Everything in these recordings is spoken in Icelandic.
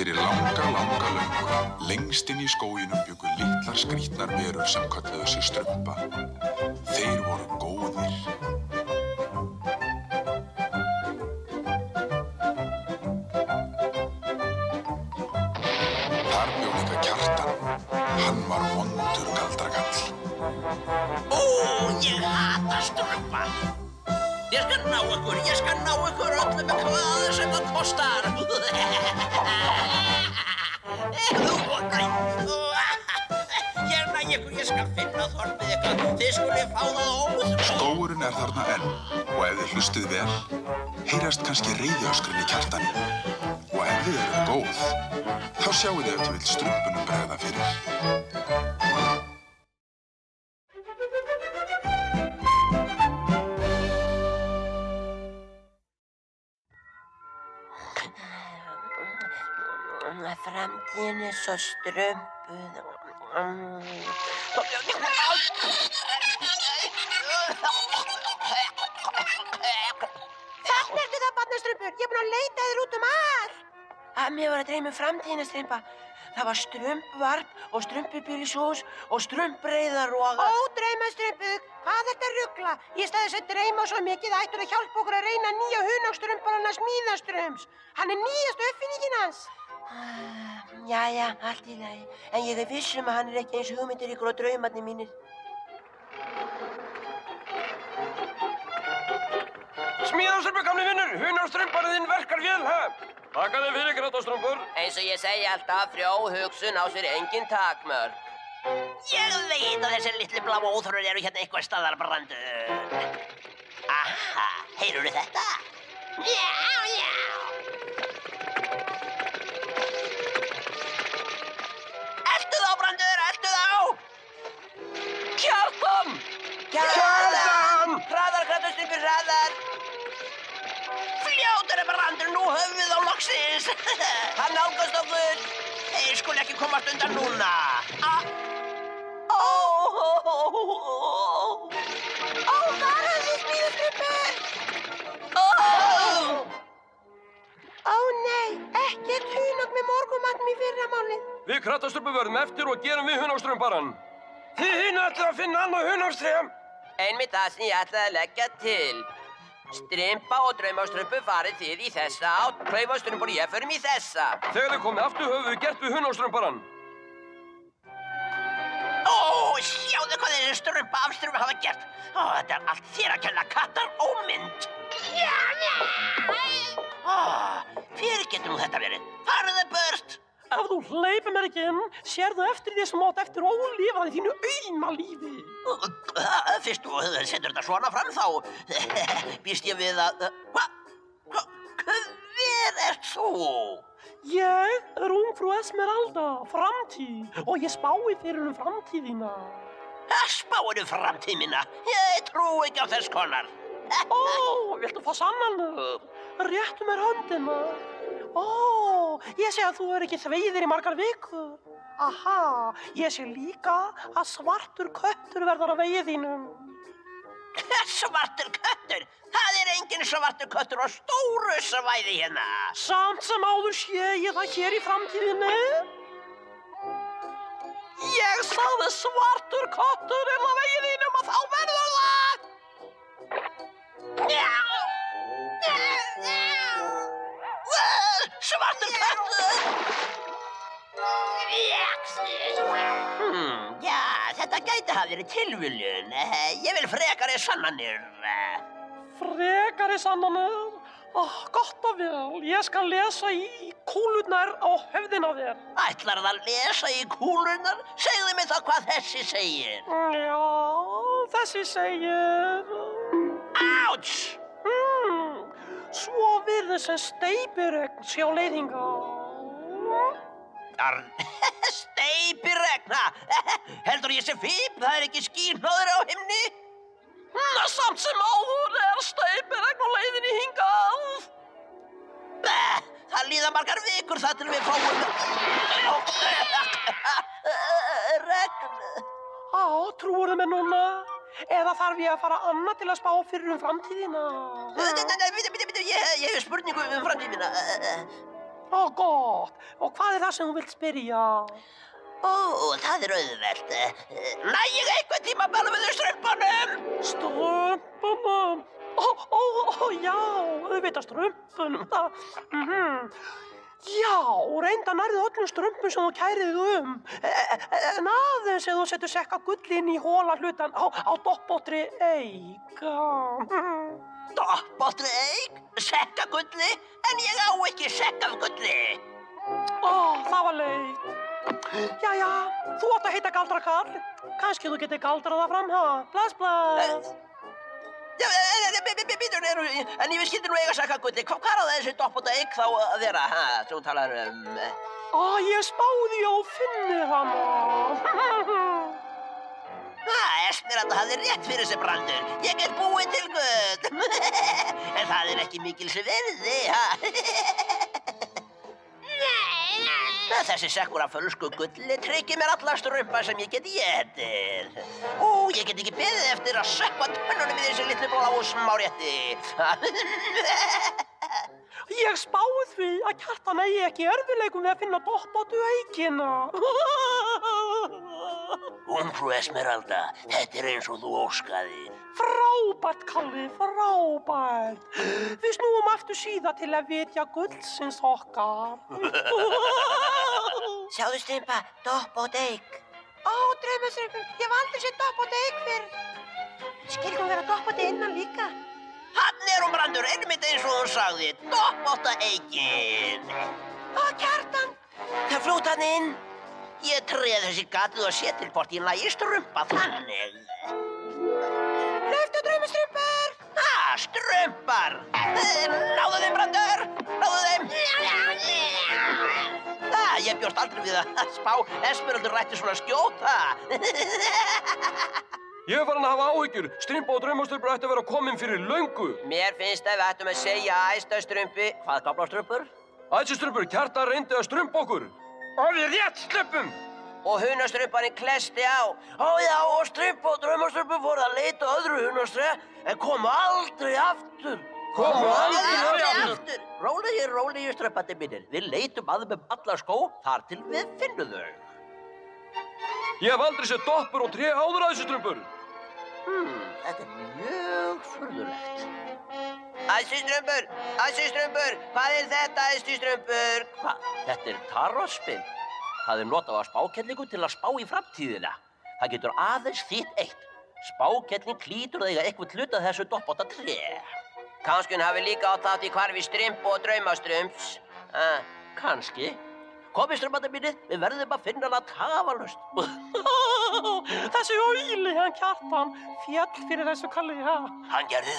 Fyrir langa löngu, lengst inn í skóginum bjuggu litlar skrýtnar verur sem kölluðu sig strumpa. Þeir voru góðir. Þar bjó líka Kjartan. Hann var vondur galdrakall. Ó, ég hata strumpa. Ég skal ná ykkur öllum með hvað sem það kostar. Ég skal finna þorpið ykkar. Þið skulið fá það óð. Skógurinn þarna enn og ef þið hlustið vel, heyrast kannski reiðiöskrin í Kjartani. Og ef þið eru góð, þá sjáið þið ef þið vill strumpunum bregða fyrir. Framtíðin svo strumpuð. Þarna ertu það, barnastrumpur. Ég er búin að leita þér út allt. Mér var að dreyma framtíðina, strumpa. Það var strumpvarp og strumpubýlishús og strumpbreiðaroga. Ó, draumastrumpur, hvað ertu að rugla? Í stað þess að dreyma svo mikið ættu að hjálpa okkur að reyna nýja hunangsstrumparana smíðastrumps. Hann er nýjasta uppfinningin hans. Jæja, allt í lagi. En ég viss að hann er ekki eins hugmyndaríkur og draumarnir mínir. Smíðastrumpur, gamli vinnur. Hunangsstrumparinn þinn verkar vel, ha? Takk að þið fyrir, Grátastrumpur. Eins og ég segi alltaf, frjó hugsun á sér engin takmörk. Ég veit að þessir litlu bláu óþrur eru hérna eitthvað staðar brandur. Aha, heyrðu þetta? Já, já. Eltu þá, brandur, eltu þá! Kjartan! Kjartan! Hraðar, Grátastrumpur, hraðar! Fljótur brandur, nú höfum við þá loksins. Hann nálgast okkur. Þeir skuli ekki komast undan núna. Ó, hvað er þessi smíðastrumpur? Ó nei, ekkert hunang með morgunmatnum í fyrramálið. Við Grátastrumpur verðum eftir og gerum við hunangsstrumparann. Þið hinna ætlið að finna annað hunangstrém. Einmitt það sem ég ætlaði að leggja til. Strympa og draumastrumpu farið þið í þessa átt, klaufastrumpur og ég förum í þessa. Þegar þið komið aftur höfum við gert við hunangsstrumparann. Ó, sjáðu hvað þeir strumpa hafa gert. Ó, þetta er allt þér að kenna, kattar ómynd. Ó, hver getur nú þetta verið? Farðu burt. Ef þú hleypir mér ekki inn, sérðu eftir því sem átt eftir ólífaði þínu auðna lífi. Fyrst þú setur þetta svona fram þá býst ég við að... Hver ert þú? Ég er ungfrú Esmeralda, framtíð, og ég spái fyrir framtíðina. Spáir framtíð mína? Ég trúi ekki á þess konar. Ó, viltu fá sannanir? Réttu mér höndina. Ó, ég sé að þú ekki þvegið í margar vikur. Aha, ég sé líka að svartur köttur verður á vegi þínum. Svartur köttur? Það er engin svartur köttur á stóru svæði hérna. Samt sem áður sé ég það hér í framtíðinni. Ég sagði svartur köttur á vegi þínum og þá verður það. Svartur köttur! Já, þetta gæti hafa verið tilviljun. Ég vil frekari sannanir. Frekari sannanir? Gott og vel. Ég skal lesa í kúlurnar á höfðina á þér. Ætlarðu að lesa í kúlurnar? Segðu mér þá hvað þessi segir. Já, þessi segir... Áts! Svo virðist sem steypiregn sé á leiðinga. Steypiregn, ha? Heldur ég sé fíp? Það er ekki skýrhnoður á himni? Samt sem áður er steypiregn á leiðinni hingað. Það líða margar vikur þar til við fáum... Regn. Trúirðu mér núna? Eða þarf ég að fara annað til að spá fyrir framtíðina? Nei, bíddu, ég hef spurningu framtíðina. Ó, gott. Og hvað það sem þú vilt spyrja? Ó, það auðvelt. Næ ég einhvern tíma bara með strumpunum? Strumpunum? Ó, já, auðvitað strumpunum. Já, reynda nærðu öllum strumpum sem þú kærið En aðeins ef þú setur sekka gull inn í hóla hlutan á doppóttri eik. Doppóttri eik? Sekka gulli? En ég á ekki sekkað gulli. Ó, það var leit. Jæja, þú átt að heita galdrakarl. Kannski þú getur galdrað það fram, ha? Bless. Já, en ég skildi nú eiga sekka gulli. Hvað er það þessi doppótta eik þá að vera, sem þú talar Ó, ég spáði á finnir hana. Esmeralda hafði rétt fyrir sig, Brandur. Ég get búið til gull. En það er ekki mikils virði, Þessi sekkur af fölsku gulli tryggir mér alla strumpa sem ég get étið. Ó, ég get ekki beðið eftir að sökkva tönnunum í þessi litlu bláu smárétti. Ég spáði því að Kjartan eigi ekki erfiðleikum við að finna doppóttu eikina. Frú Esmeralda, þetta er eins og þú óskaði. Frábært, Kalli, frábært. Við snúum aftur síðan til að vitja gullsins okkar. Sjáðu, Strympa, doppótt eik. Ó, draumastrumpum, ég hef aldrei séð doppótt eik fyrr. Skyldi hún vera doppótt innan líka? Hann er Brandur, einmitt eins og hún sagði. Doppótta eikin. Ó, Kjartan, það flútt hann inn. Ég treð þessi gatið og sé til hvort ég nægi strumpa þannig. Hlauptu, draumastrumpar! Strumpar! Náðu þeim, Brandur! Náðu þeim! Ég bjóst aldrei við að spá Esmeraldu rætti svona skjóta. Ég er farin að hafa áhyggjur. Strympa og draumastrumpur ætti að vera komin fyrir löngu. Mér finnst að við ættum að segja æsta strumpi. Hvað gamla strumpur? Æsistrumpur, Kjartan reyndi að strumpa okkur. Og við rétt sluppum. Og hunastrumparinn klesti á. Ó já, og strumpa og draumastrumpur fóru að leita öðru hunastri en komu aldrei aftur. Komu aldrei aftur. Rólegir strumpandi mínir. Við leitum að þeim alla skó þar til við finnum þau. Ég hef aldrei séð doppur og tré áður æsistrumpur. Þetta er mjög furðulegt. Æsistrumpur, hvað er þetta, æsistrumpur? Hvað? Þetta er tarotspil. Það er notað á spákellingu til að spá í framtíðina. Það getur aðeins þýtt eitt. Spákelling hlýtur að eiga eitthvað hluta þessu doppótta tré. Kannski hún hafi líka átt þátt í hvarfi Strympu og draumastrumps. Kannski. Komið, strumpandi mínir, við verðum að finna hana tafarlaust. Þessi auðli, hann Kjartan, féll fyrir þessu Kalli, Hann gerði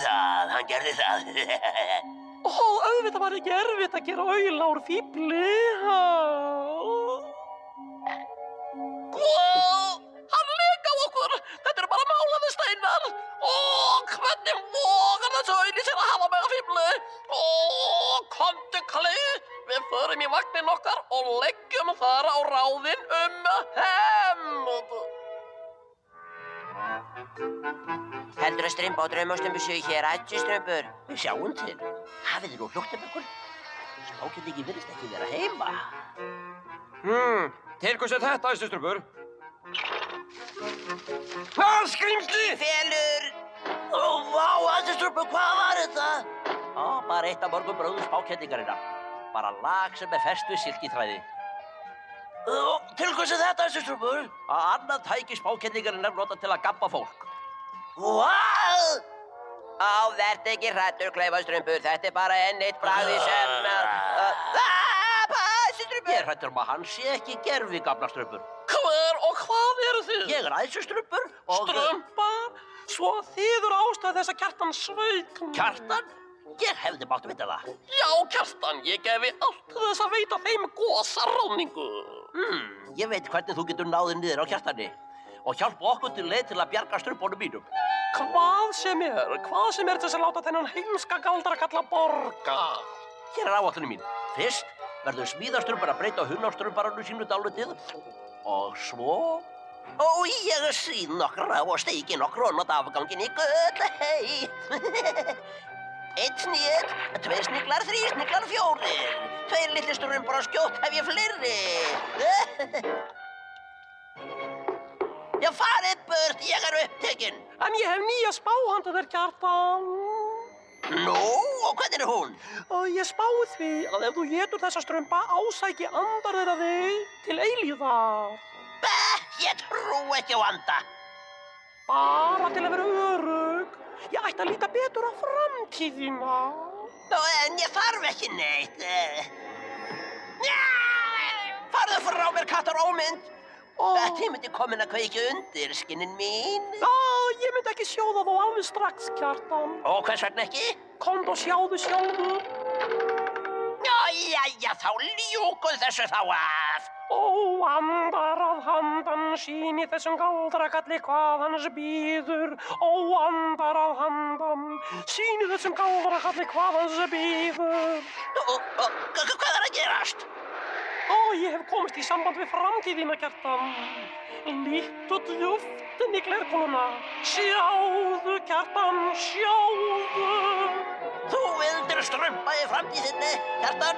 það. Ó, auðvitað var ekki erfitt að gera auðla úr fífli, Hann lék á okkur! Þetta er bara málaði steinar! Ó, hvernig vogar þessu auðli sér að hafa með að fífli? Ó, komdu, Kalli! Við förum í vagnin okkar og leggjum þar á ráðin hefnd. Heldur að Strympa og draumastrumpur séu hér, æsistrumpur? Við sjáum til. Hafið þið nú hljótt okkur? Spákellingi virðist ekki vera heima. Til hvers er þetta, æsistrumpur? Skrýmsli! Felur! Ó, vá, æsistrumpur, hvað var þetta? Bara eitt af mörgum bröðum spákellingarinnar. Bara lag sem er fest við silkiþræði. Til hvers er þetta, æsistrumpur? Annað tæki spákellingarinnar nota til að gabba fólk. Hvað? Vertu ekki hræddur, Klaufastrumpur. Þetta er bara enn eitt bragði sem... Æsistrumpur! Ég er hræddur að hann sé ekki gerfi, gamla strumpur. Hver og hvað eru þið? Ég er æsistrumpur og... Strumpar? Svo þið eru ástæð þess að Kjartan sveik mig. Kjartan? Ég hefði mátt vita það. Já, Kjartan, ég gefi allt þess að veita þeim gosaráningu. Ég veit hvernig þú getur náðið niður á Kjartani og hjálpa okkur til leið til að bjarga strumpunum mínum. Hvað sem er til þess að láta þennan heimska galdrakalla borga. Hér er áætlunin mín. Fyrst verður smíðastrumpar að breyta hunastrumparanu sínu dálítið og svo Og ég síð nokkra og steiki nokkra og nota afganginn í gullhei. 1 snill, 2 sniglar, 3 sniglar, 4. 2 litlir strumpur og skjótt hef ég fleiri. Já, farið burt, ég upptekinn. En ég hef nýja spá handa þér, Kjartan. Nú, og hvernig hún? Ég spái því að ef þú étur þessa strumpa ásæki andar þeirra þig til eilífðar. Ég trú ekki á anda. Bara til að vera örugg. Ég ætti að líta betur á framtíðina. En ég þarf ekki neitt. Farðu frá mér, kattar ómynd. Tíminn er kominn að kveikja undir, skinin mín. Ég myndi ekki sjóða þó alveg strax, Kjartan. Og hvers vegna ekki? Komdu og sjáðu sjálfur. Jæja, þá ljúkuð þessu þá af. Andar að handan síni þessum galdrakalli hvað hans bíður. Andar að handan síni þessum galdrakalli hvað hans bíður. Hvað er að gerast? Ég hef komist í samband við framtíðina, Kjartan. Líttu djúpt inn í glerkúluna. Sjáðu, Kjartan, sjáðu. Þú vildir strumpa í framtíðinni, Kjartan.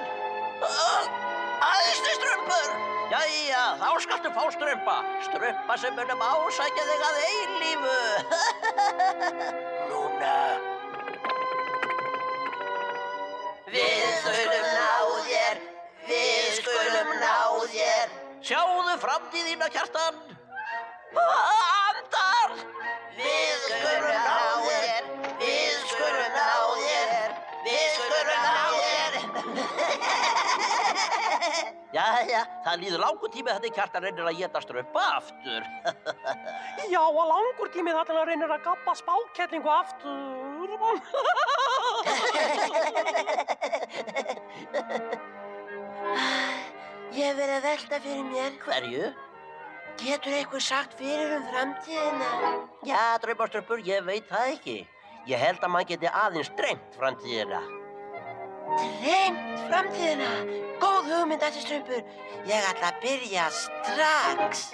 Æðstu strumpur. Jæja, þá skaltu fá strumpa. Strumpa sem munum ásækja þig að eilífu. Núna. Við skulum ná þér. Við skulum ná þér. Sjáðu framtíðina, Kjartan. Andar. Við skulum ná þér. Við skulum ná þér. Við skulum ná þér. Jæja, það líður langur tími þetta Kjartan reynir að éta strumpa aftur. Já, og langur tími þetta hann reynir að gabba spákettlingu aftur. Ég hef verið að velta fyrir mér. Hverju? Getur einhver sagt fyrir framtíðina? Já, draumastrumpur, ég veit það ekki. Ég held að maður geti aðeins dreymt framtíðina. Dreymt framtíðina? Góð hugmynd, ætti strumpur. Ég ætla að byrja strax.